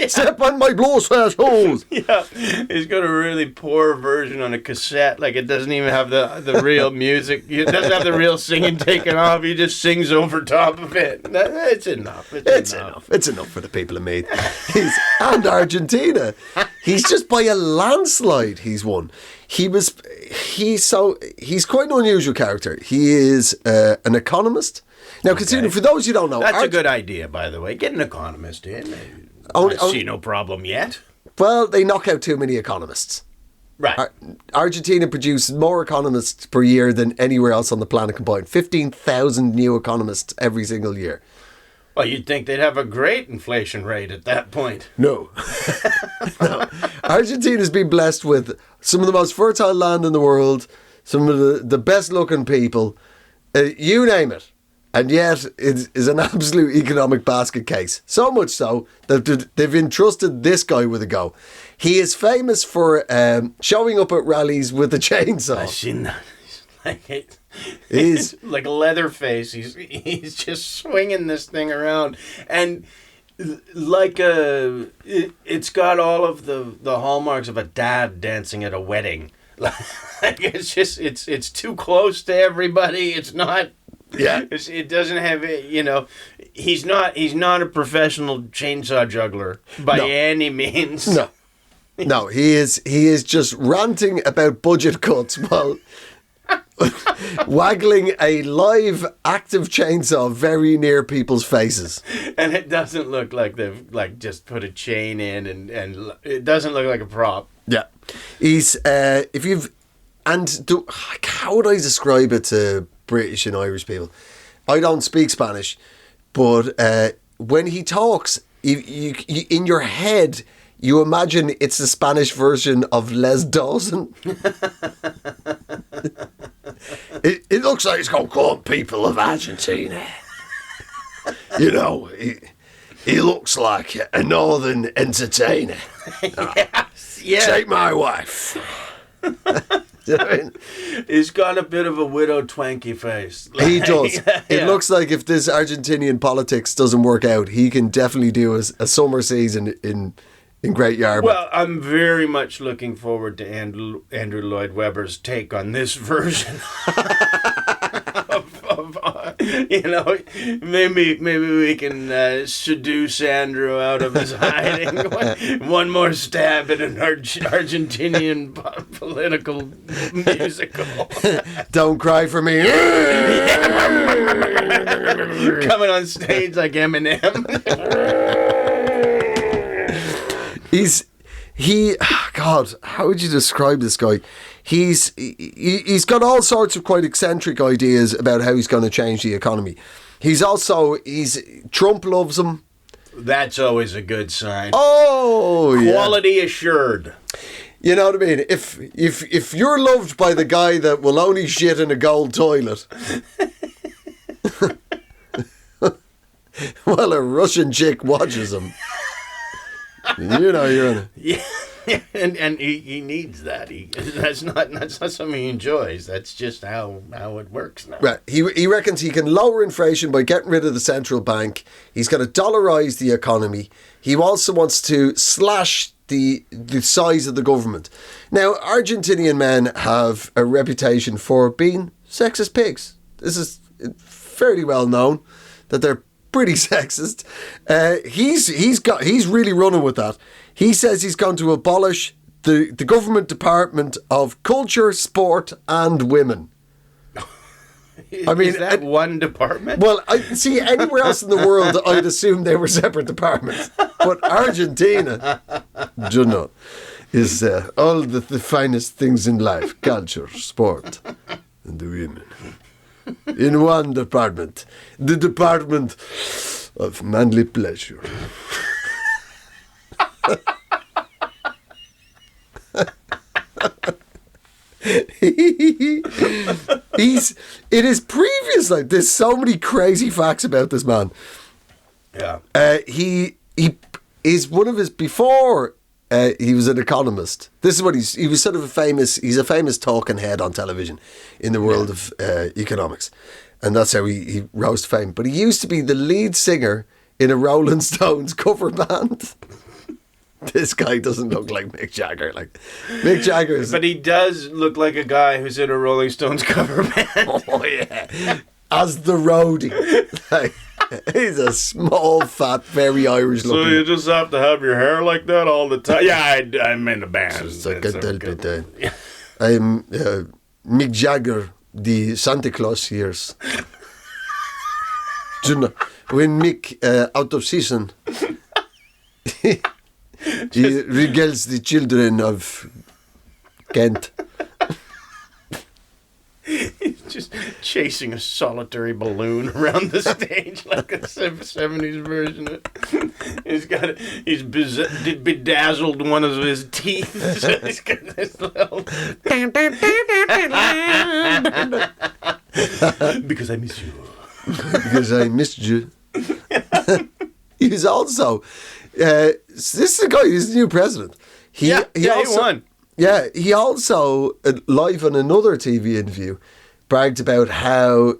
Step on my blow-slash hose. Yeah, he's got a really poor version on a cassette. Like, it doesn't even have the real music. It doesn't have the real singing taken off. He just sings over top of it. It's enough. It's enough. It's enough for the people of Meath. And Argentina. He's just by a landslide he's won. He's quite an unusual character. He is an economist. Now, considering, for those you don't know... That's a good idea, by the way. Get an economist in. I see no problem yet. Well, they knock out too many economists. Right. Argentina produces more economists per year than anywhere else on the planet combined. 15,000 new economists every single year. Well, you'd think they'd have a great inflation rate at that point. No. No. Argentina's been blessed with some of the most fertile land in the world, some of the best looking people, you name it. And yet it is an absolute economic basket case. So much so that they've entrusted this guy with a go. He is famous for showing up at rallies with a chainsaw. I've seen that. He's like a Leatherface. He's just swinging this thing around, and like it's got all of the hallmarks of a dad dancing at a wedding. Like it's too close to everybody. It's not. Yeah, it doesn't have he's not a professional chainsaw juggler by any means. No, he is just ranting about budget cuts while waggling a live active chainsaw very near people's faces. And it doesn't look like they've just put a chain in and it doesn't look like a prop. Yeah, he's how would I describe it to British and Irish people? I don't speak Spanish, but when he talks, you in your head you imagine it's the Spanish version of Les Dawson. It looks like it's going, "Come on, people of Argentina." You know, he looks like a northern entertainer. Yes. Take my wife. You know what I mean? He's got a bit of a widow twanky face. He does. It looks like if this Argentinian politics doesn't work out, he can definitely do a summer season in Great Yarmouth. Well, I'm very much looking forward to Andrew Lloyd Webber's take on this version. Maybe we can seduce Andrew out of his hiding. One more stab at an Argentinian political musical. Don't cry for me. Coming on stage like Eminem. God, how would you describe this guy? He's got all sorts of quite eccentric ideas about how he's going to change the economy. Trump loves him. That's always a good sign. Oh, yeah. Quality assured. You know what I mean? If you're loved by the guy that will only shit in a gold toilet, while a Russian chick watches him, you know you're in it. Yeah. And he needs that. That's not something he enjoys. That's just how it works now. Right. He reckons he can lower inflation by getting rid of the central bank. He's going to dollarize the economy. He also wants to slash the size of the government. Now, Argentinian men have a reputation for being sexist pigs. This is fairly well known that they're pretty sexist. He's really running with that. He says he's going to abolish the government department of culture, sport and women. Is that one department? Well, I see anywhere else in the world, I'd assume they were separate departments. But Argentina, you know, is all the finest things in life: culture, sport, and the women. In one department, the department of manly pleasure. It is previous. Like, there's so many crazy facts about this man. Yeah. He is one of his before. He was an economist. This is what he was sort of he's a famous talking head on television in the world of economics. And that's how he rose to fame. But he used to be the lead singer in a Rolling Stones cover band. This guy doesn't look like Mick Jagger. Like, Mick Jagger is... But he does look like a guy who's in a Rolling Stones cover band. Oh, yeah. As the roadie. Like, he's a small, fat, very Irish looking. So you just have to have your hair like that all the time? Yeah, I'm in a band. I'm Mick Jagger, the Santa Claus years. You know, when Mick out of season, he regales the children of Kent. He's just chasing a solitary balloon around the stage like a 70s version of it. He's bedazzled one of his teeth. So he's got this little... Because I miss you. Because I missed you. He's also... this is a guy who's the new president. He won. Yeah, he also, live on another TV interview, bragged about how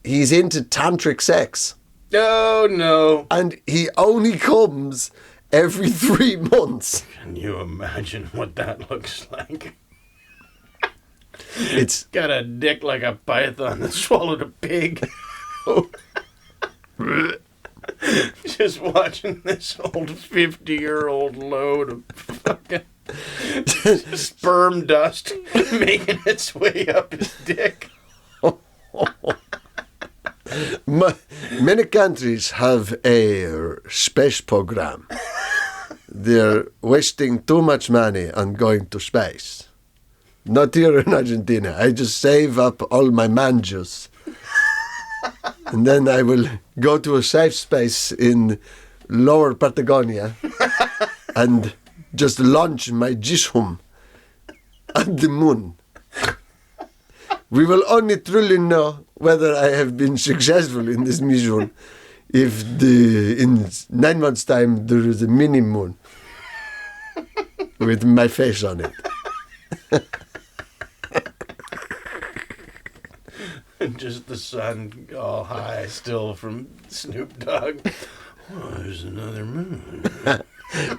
he's into tantric sex. Oh, no. And he only comes every 3 months. Can you imagine what that looks like? It's got a dick like a python that swallowed a pig. Just watching this old 50-year-old load of fucking sperm dust making its way up his dick. Many countries have a space program. They're wasting too much money on going to space. Not here in Argentina. I just save up all my manjos. And then I will go to a safe space in lower Patagonia and just launch my jishum at the moon. We will only truly know whether I have been successful in this mission if in 9 months' time there is a mini moon with my face on it. Just the sun all high still from Snoop Dogg. Oh, there's another moon.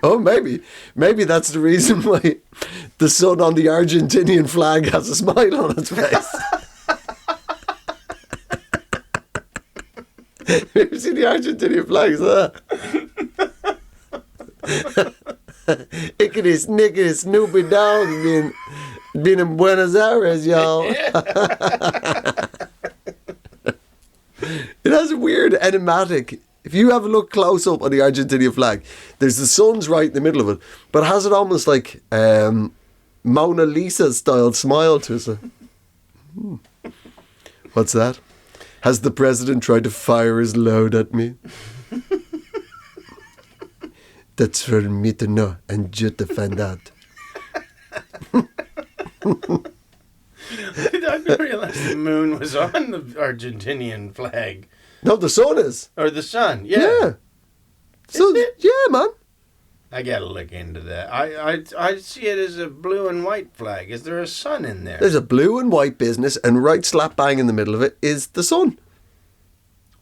Oh, maybe that's the reason why the sun on the Argentinian flag has a smile on its face. Have you seen the Argentinian flag? Is that? Ickity, snickety, Snoopy Dogg been in Buenos Aires, y'all. It has a weird enigmatic. If you have a look close up on the Argentinian flag, there's the sun's right in the middle of it, but it has it almost like Mona Lisa style smile to it. What's that? Has the president tried to fire his load at me? That's for me to know and you to find out. I didn't realize the moon was on the Argentinian flag. No, the sun is. Or the sun, yeah. Yeah. So, yeah, man. I gotta look into that. I see it as a blue and white flag. Is there a sun in there? There's a blue and white business, and right slap bang in the middle of it is the sun.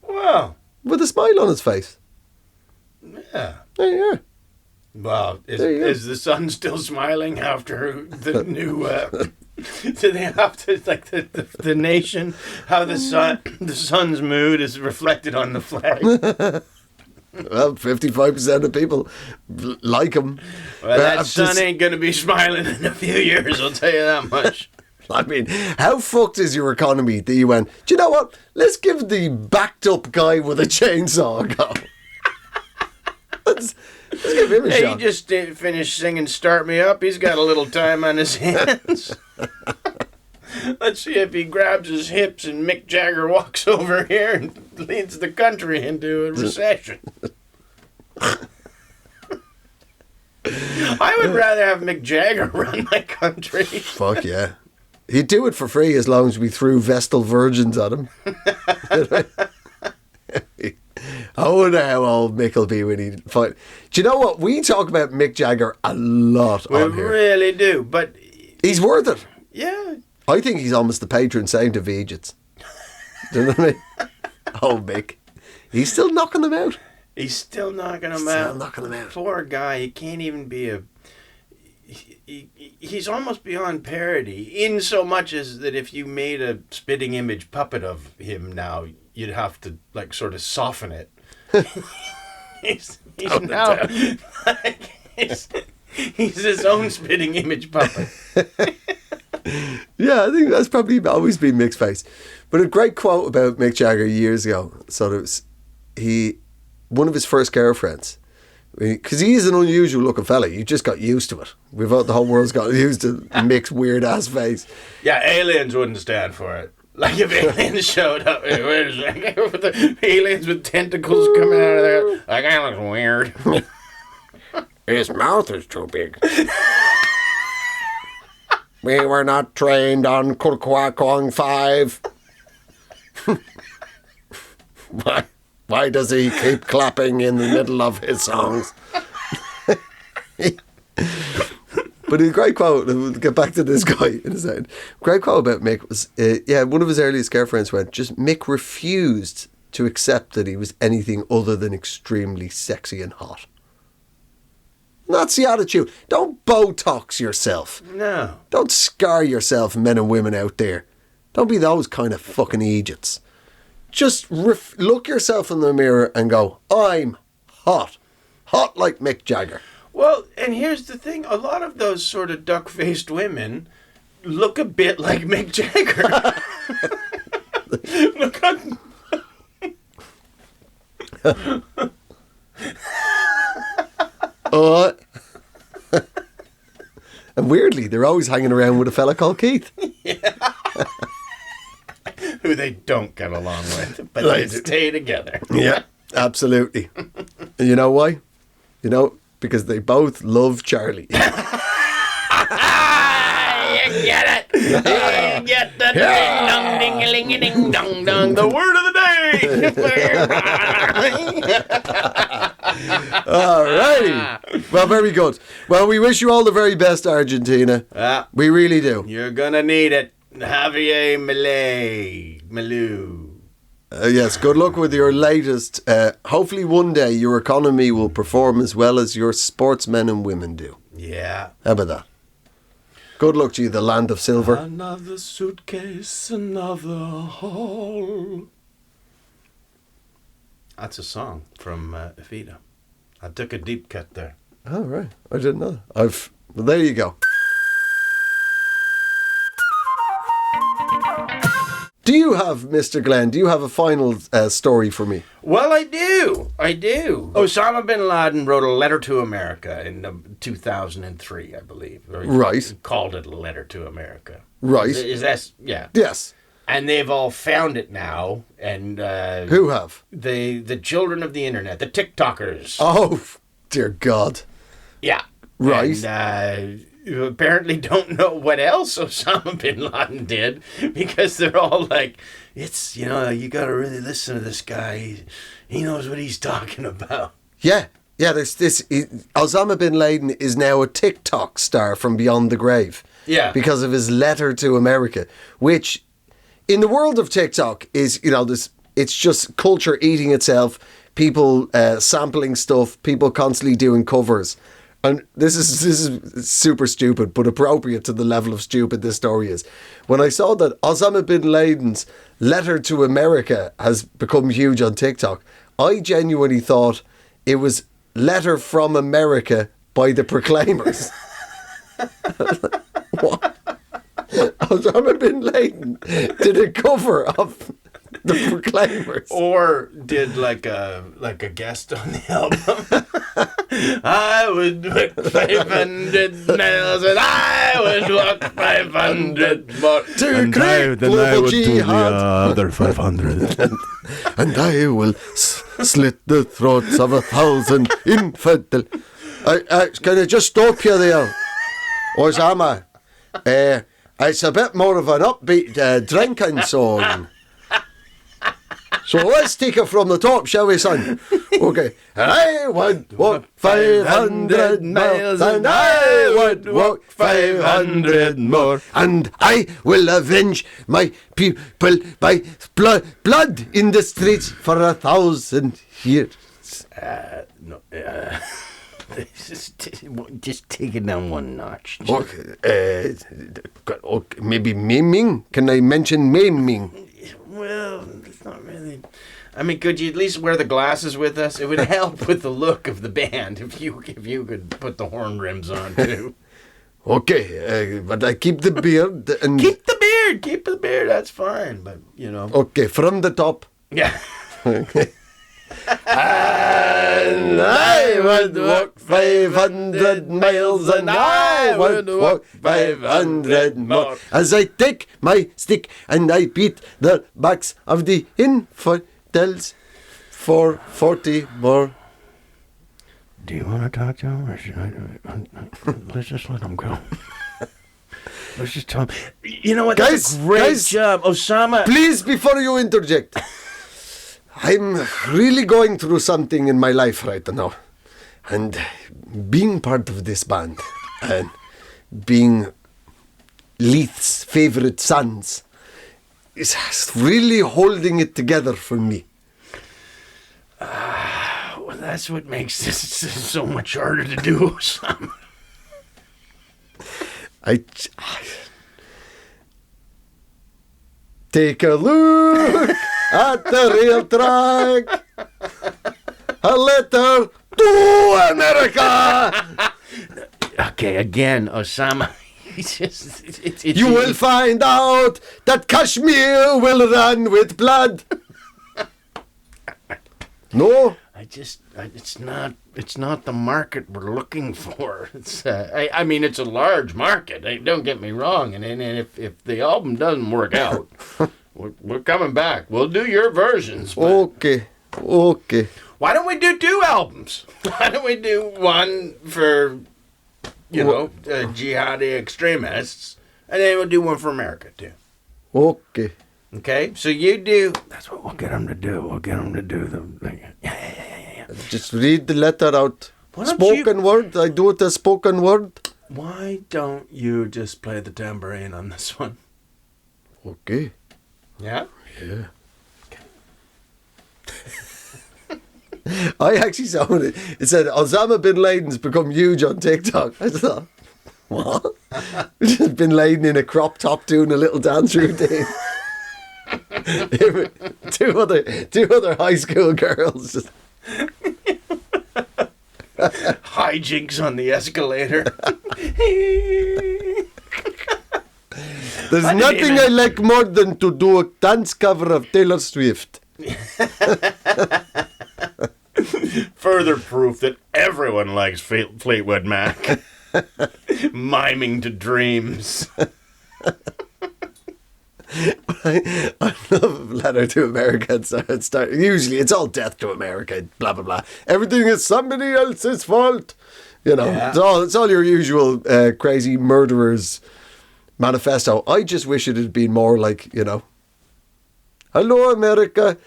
Wow. With a smile on his face. Yeah. There you are. Wow. Is the sun still smiling after the new... do they have to, like, the nation, how the sun's mood is reflected on the flag? Well, 55% of people like him. Well, that sun ain't going to be smiling in a few years, I'll tell you that much. I mean, how fucked is your economy that you went, do you know what? Let's give the backed up guy with a chainsaw a go. Let's give him a shot. He just finished singing Start Me Up. He's got a little time on his hands. Let's see if he grabs his hips and Mick Jagger walks over here and leads the country into a recession. I would rather have Mick Jagger run my country. Fuck yeah. He'd do it for free as long as we threw Vestal virgins at him. I wonder how old Mick will be when he fight. Do you know what? We talk about Mick Jagger a lot on here. We really do, but... He's worth it. Yeah. I think he's almost the patron saint of Eejits. Do you know what I mean? Oh, Mick. He's still knocking them out. He's still knocking them out. Still knocking them out. Poor guy. He can't even be a... He's almost beyond parody, in so much as that if you made a spitting image puppet of him now, you'd have to, like, sort of soften it. he's now... he's his own spitting image puppet. Yeah, I think that's probably always been Mick's face. But a great quote about Mick Jagger years ago. So it was one of his first girlfriends, because he is an unusual looking fella. You just got used to it. The whole world's got used to Mick's weird ass face. Yeah, aliens wouldn't stand for it. Like if aliens showed up, with the aliens with tentacles coming out of there, like that looks weird. His mouth is too big. We were not trained on Kulkwakong 5. Why does he keep clapping in the middle of his songs? But a great quote, and we'll get back to this guy in a second. Great quote about Mick was, one of his earliest girlfriends went, Mick refused to accept that he was anything other than extremely sexy and hot. That's the attitude. Don't Botox yourself. No. Don't scar yourself, men and women out there. Don't be those kind of fucking Eejits. Just look yourself in the mirror and go, I'm hot. Hot like Mick Jagger. Well, and here's the thing. A lot of those sort of duck-faced women look a bit like Mick Jagger. Look on... And weirdly, they're always hanging around with a fella called Keith. Yeah. Who they don't get along with, but they stay together. Yeah, absolutely. And you know why? Because they both love Charlie. You get it. You get the ding-dong, ding-a-ling-a-ding-dong-dong. The word of the day. All righty. Well, very good. Well, we wish you all the very best, Argentina. We really do. You're going to need it. Javier Malou. Yes, good luck with your latest. Hopefully one day your economy will perform as well as your sportsmen and women do. Yeah. How about that? Good luck to you, the land of silver. Another suitcase, another haul. That's a song from Evita. I took a deep cut there. Oh, right. I didn't know. Well, there you go. Do you have, Mr. Glenn, a final story for me? Well, I do. Osama bin Laden wrote a letter to America in 2003, I believe. Right. He called it a letter to America. Right. Is that, yeah. Yes. And they've all found it now. And who have? The children of the internet, the TikTokers. Oh, dear God. Yeah. Right. And you apparently don't know what else Osama bin Laden did, because they're all like, it's, you got to really listen to this guy. He knows what he's talking about. Yeah. Yeah, there's this. Osama bin Laden is now a TikTok star from beyond the grave. Yeah. Because of his letter to America, which in the world of TikTok is, it's just culture eating itself, people sampling stuff, people constantly doing covers. And this is super stupid, but appropriate to the level of stupid this story is. When I saw that Osama bin Laden's letter to America has become huge on TikTok, I genuinely thought it was Letter from America by the Proclaimers. What? I Osama bin Laden did a cover of the Proclaimers. Or did like a guest on the album. I would walk 500 miles and I would walk 500 more. To create global jihad. Other 500. And I will slit the throats of 1,000 infidel. Can I just stop you there, Osama? It's a bit more of an upbeat drinking song. So let's take it from the top, shall we, son? Okay. I would walk 500 miles and I would walk 500 more. And I will avenge my people by blood in the streets for 1,000 years. No, just take it down one notch. Okay, maybe maiming? Can I mention maiming? Well, it's not really. I mean, could you at least wear the glasses with us? It would help with the look of the band if you could put the horn rims on too. Okay, but I keep the beard and Keep the beard. That's fine, but you know. Okay, from the top. Yeah. Okay. And I would walk 500 miles and I would walk 500 more as I take my stick and I beat the backs of the infidels for 40 more. Do you want to talk to him or should I? Let's just let him go. Let's just tell him. You know what? That's a great job, Osama. Please, before you interject. I'm really going through something in my life right now. And being part of this band and being Leith's favourite sons is really holding it together for me. Well, that's what makes this so much harder to do, Osama. Take a look at the real track. A letter to America. Okay, again, Osama. It's you will find out that Kashmir will run with blood. No? It's not the market we're looking for. It's I mean it's a large market. Don't get me wrong. And if the album doesn't work out, we're coming back. We'll do your versions. Okay. Why don't we do 2 albums? Why don't we do one for jihadi extremists, and then we'll do one for America too. Okay. Okay. So you do. That's what we'll get them to do. We'll get them to do the. Yeah. Just read the letter out. Spoken word. I do it as spoken word. Why don't you just play the tambourine on this one? Okay. Yeah? Yeah. I actually saw it. It said Osama bin Laden's become huge on TikTok. I thought, what? Just Bin Laden in a crop top doing a little dance routine. two other high school girls. Just hijinks on the escalator. There's nothing I like more than to do a dance cover of Taylor Swift. Further proof that everyone likes Fleetwood Mac. Miming to dreams. I love Letter to America. Usually it's all death to America, blah, blah, blah. Everything is somebody else's fault. You know, yeah. It's all your usual crazy murderers manifesto. I just wish it had been more like, hello, America.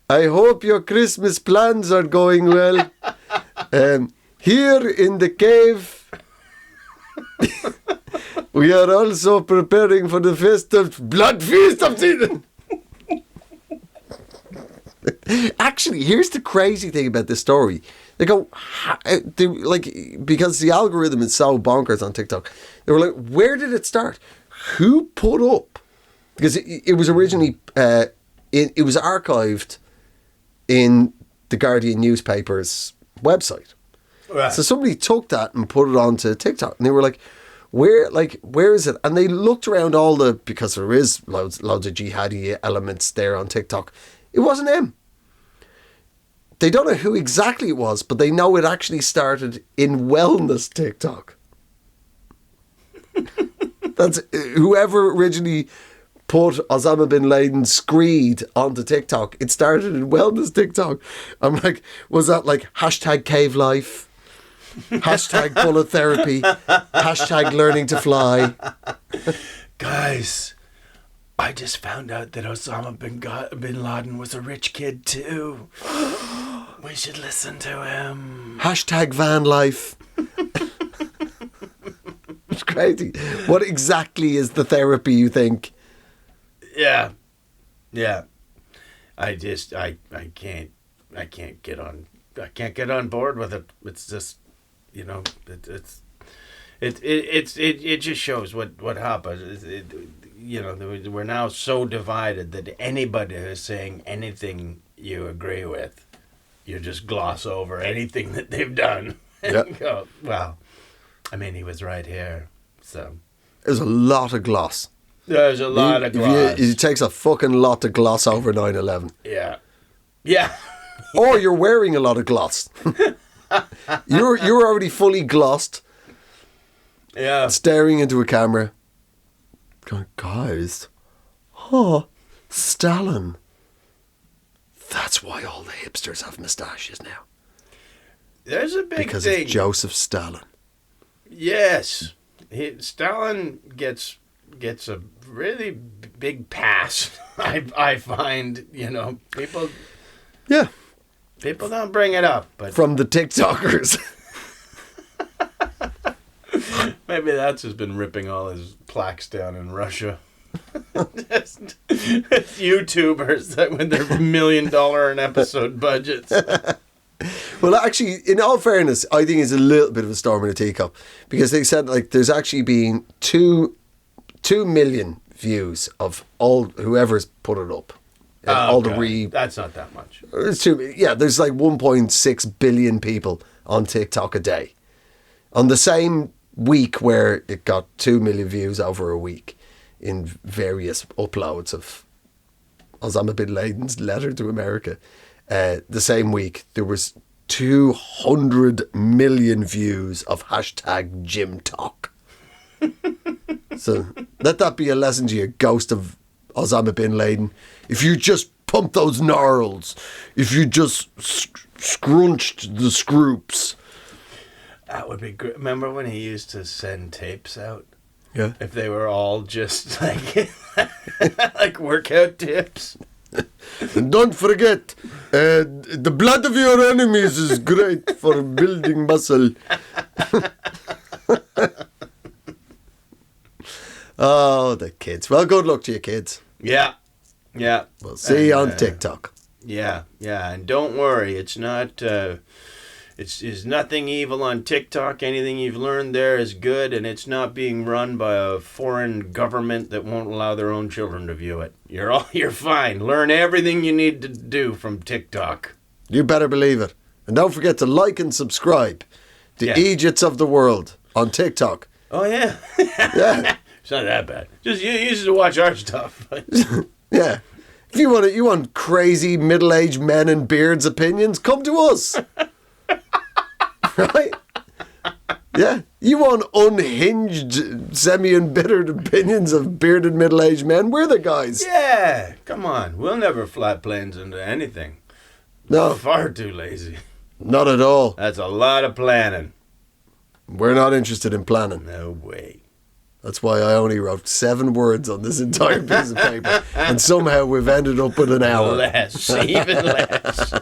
I hope your Christmas plans are going well. Here in the cave, we are also preparing for the blood feast of season. Actually, here's the crazy thing about this story. They go, because the algorithm is so bonkers on TikTok. They were like, where did it start? Who put up? Because it was originally, it was archived in the Guardian newspaper's website. Right. So somebody took that and put it onto TikTok, and they were like, where is it? And they looked around because there is loads of jihadi elements there on TikTok. It wasn't him. They don't know who exactly it was, but they know it actually started in wellness TikTok. That's whoever originally put Osama bin Laden's screed onto TikTok. It started in wellness TikTok. I'm like, was that like hashtag cave life? Hashtag bullet therapy? Hashtag learning to fly? Guys, I just found out that Osama bin Laden was a rich kid too. We should listen to him. Hashtag van life. It's crazy. What exactly is the therapy, you think? Yeah. I can't get on board with it. It's just, it just shows what happens. We're now so divided that anybody who's saying anything you agree with, you just gloss over anything that they've done and go, well, I mean, he was right here. So there's a lot of gloss. There's a lot of gloss. It takes a fucking lot to gloss over 9/11. Yeah. Or you're wearing a lot of gloss. You're already fully glossed. Yeah. Staring into a camera. Going, guys, Stalin. That's why all the hipsters have moustaches now. There's a big because thing. Of Joseph Stalin. Yes. Stalin gets a really big pass. I find, people. Yeah. People don't bring it up, but from the TikTokers. Maybe that's who's been ripping all his plaques down in Russia. Just YouTubers that with their $1 million an episode budgets. Well, actually, in all fairness, I think it's a little bit of a storm in a teacup because they said there's actually been 2 million views of all whoever's put it up. That's not that much. It's there's like 1.6 billion people on TikTok a day. On the same week where it got 2 million views over a week in various uploads of Osama bin Laden's letter to America, the same week there was 200 million views of hashtag Gym Talk. So let that be a lesson to you, ghost of Osama bin Laden. If you just pump those gnarls, if you just scrunched the scroops. That would be great. Remember when he used to send tapes out? Yeah. If they were all just like workout tips. And don't forget, the blood of your enemies is great for building muscle. Oh, the kids. Well, good luck to you, kids. Yeah. We'll see you on TikTok. Yeah. And don't worry, it's not... It's nothing evil on TikTok. Anything you've learned there is good, and it's not being run by a foreign government that won't allow their own children to view it. You're fine. Learn everything you need to do from TikTok. You better believe it. And don't forget to like and subscribe to Eejits of the World on TikTok. Oh, yeah. Yeah. It's not that bad. Just you used to watch our stuff. Yeah. If you want crazy middle-aged men and beards opinions, come to us. Right? Yeah. You want unhinged, semi-embittered opinions of bearded middle-aged men? We're the guys. Yeah. Come on. We'll never fly planes into anything. No. We're far too lazy. Not at all. That's a lot of planning. We're not interested in planning. No way. That's why I only wrote 7 words on this entire piece of paper. And somehow we've ended up with an hour. Less. Even less.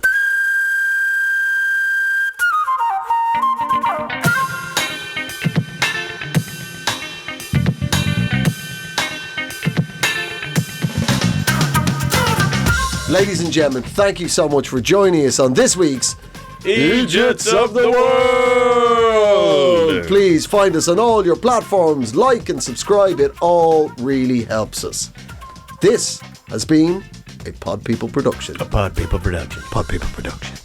Ladies and gentlemen, thank you so much for joining us on this week's Eejits of the World! Please find us on all your platforms, like and subscribe, it all really helps us. This has been a Pod People production. A Pod People production. Pod People production.